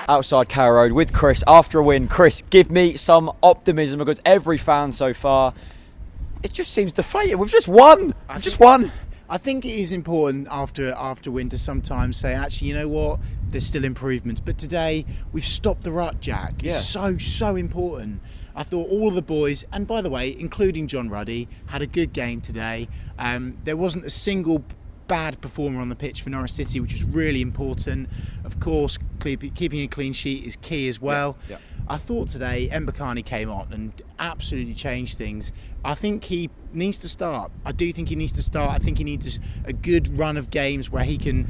outside Carrow Road with Chris after a win. Chris, give me some optimism, because every fan so far, it just seems deflated. We've just won. I think it is important after win to sometimes say, actually, you know what, there's still improvements. But today, we've stopped the rut, Jack. It's so important. I thought all of the boys, and by the way, including John Ruddy, had a good game today. There wasn't a single bad performer on the pitch for Norwich City, which was really important. Of course, keeping a clean sheet is key as well. Yeah. I thought today Mbakani came on and absolutely changed things. I think he needs to start. I do think he needs to start. I think he needs a good run of games where he can,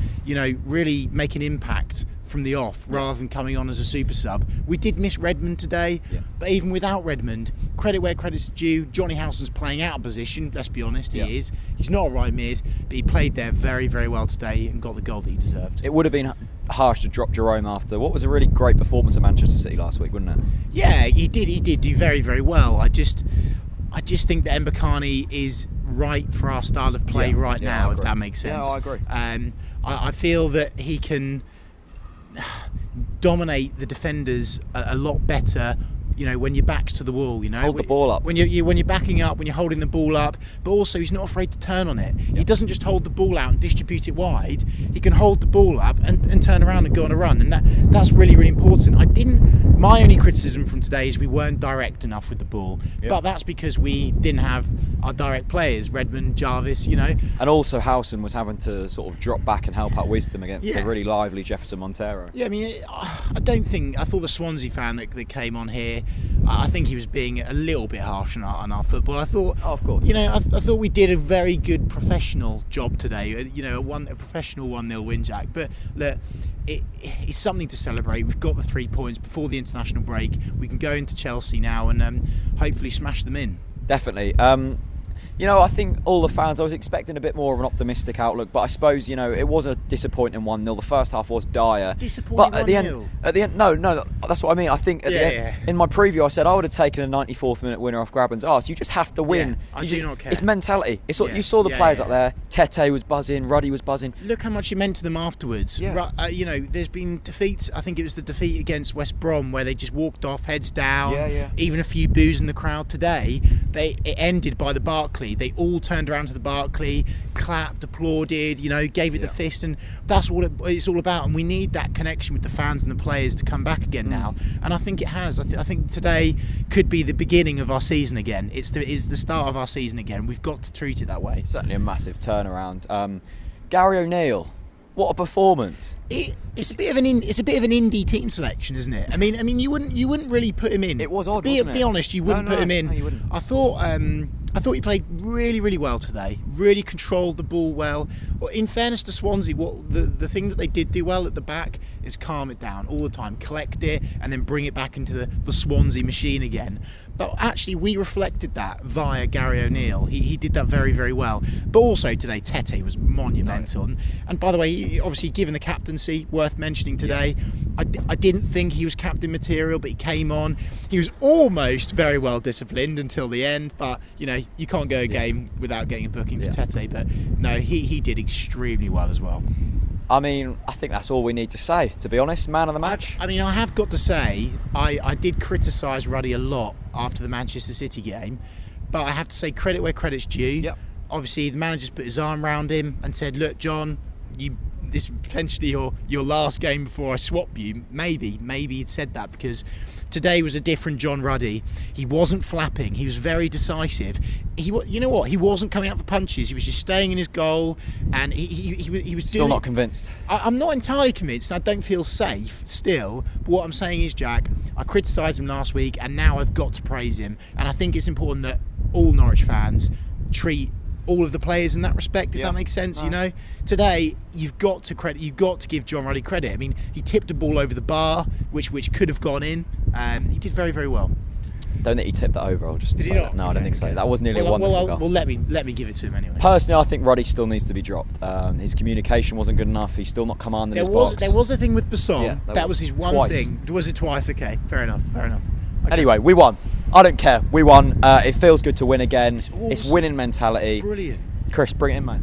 really make an impact from the off rather than coming on as a super sub. We did miss Redmond today, but even without Redmond, credit where credit's due. Johnny Howson's playing out of position, let's be honest, he is. He's not a right mid, but he played there very, very well today and got the goal that he deserved. It would have been harsh to drop Jerome after what was a really great performance at Manchester City last week, wouldn't it? Yeah, he did do very, very well. I just think that Mbakani is right for our style of play now, if that makes sense. Yeah, I agree. I feel that he can dominate the defenders a lot better, when your back's to the wall, Hold the ball up. When you're backing up, when you're holding the ball up, but also he's not afraid to turn on it. He doesn't just hold the ball out and distribute it wide. He can hold the ball up and turn around and go on a run, and that's really, really important. My only criticism from today is we weren't direct enough with the ball, but that's because we didn't have our direct players, Redmond, Jarvis, And also Howson was having to sort of drop back and help out Wisdom against a really lively Jefferson Montero. Yeah, I thought the Swansea fan that came on here, I think he was being a little bit harsh on our football. I thought, of course, I thought we did a very good professional job today. A professional 1-0 win, Jack. But look, it's something to celebrate. We've got the 3 points before the international break. We can go into Chelsea now and hopefully smash them in. Definitely. I think all the fans, I was expecting a bit more of an optimistic outlook, but I suppose, it was a disappointing 1-0. The first half was dire. Disappointing, but at the end, no, that's what I mean. I think at the end, in my preview, I said I would have taken a 94th minute winner off Graben's arse. You just have to win. Yeah, I do not care. It's mentality. You saw the players up there. Tete was buzzing, Ruddy was buzzing. Look how much it meant to them afterwards. Yeah. There's been defeats. I think it was the defeat against West Brom where they just walked off, heads down. Yeah. Even a few boos in the crowd today. It ended by the Barclay. They all turned around to the Barclay, clapped, applauded, gave it the fist, and that's what it's all about. And we need that connection with the fans and the players to come back again now. And I think it has. I think today could be the beginning of our season again. It's the start of our season again. We've got to treat it that way. Certainly a massive turnaround. Gary O'Neill, what a performance! It's a bit of an indie team selection, isn't it? I mean, you wouldn't really put him in. It was odd, wasn't it? Be honest, you wouldn't put him in. No, you wouldn't. I thought he played really, really well today. Really controlled the ball well. Well, in fairness to Swansea, what the thing that they did do well at the back is calm it down all the time, collect it, and then bring it back into the Swansea machine again. But actually, we reflected that via Gary O'Neill. He did that very, very well. But also today, Tete was monumental. No. And by the way, obviously given the captaincy, worth mentioning today. I didn't think he was captain material, but he came on. He was almost very well disciplined until the end, but you can't go a game without getting a booking for Tete. But no, he did extremely well as well. I mean, I think that's all we need to say, to be honest. Man of the match. I have got to say, I did criticise Ruddy a lot after the Manchester City game, but I have to say credit where credit's due. Yep. Obviously, the manager's put his arm around him and said, "Look, John, this is potentially your last game before I swap you." Maybe he'd said that because today was a different John Ruddy. He wasn't flapping. He was very decisive. He wasn't coming out for punches. He was just staying in his goal, and he was still not convinced. I'm not entirely convinced. I don't feel safe still. But what I'm saying is, Jack, I criticised him last week, and now I've got to praise him. And I think it's important that all Norwich fans treat all of the players in that respect, if that makes sense. No. Today you've got to give John Ruddy credit. I mean, he tipped a ball over the bar, which could have gone in. He did very, very well. Don't think he tipped that over. I'll just did say he not? That. No, I don't think so. That was nearly a wonderful goal. Well, let me give it to him anyway. Personally, I think Ruddy still needs to be dropped. His communication wasn't good enough. He's still not commanding his box. There was a thing with Basson. Yeah, that was his one twice. thing. Was it twice? Okay, fair enough. Okay. Anyway, we won. I don't care. We won. It feels good to win again. It's awesome. It's winning mentality. It's brilliant. Chris, bring it in, mate.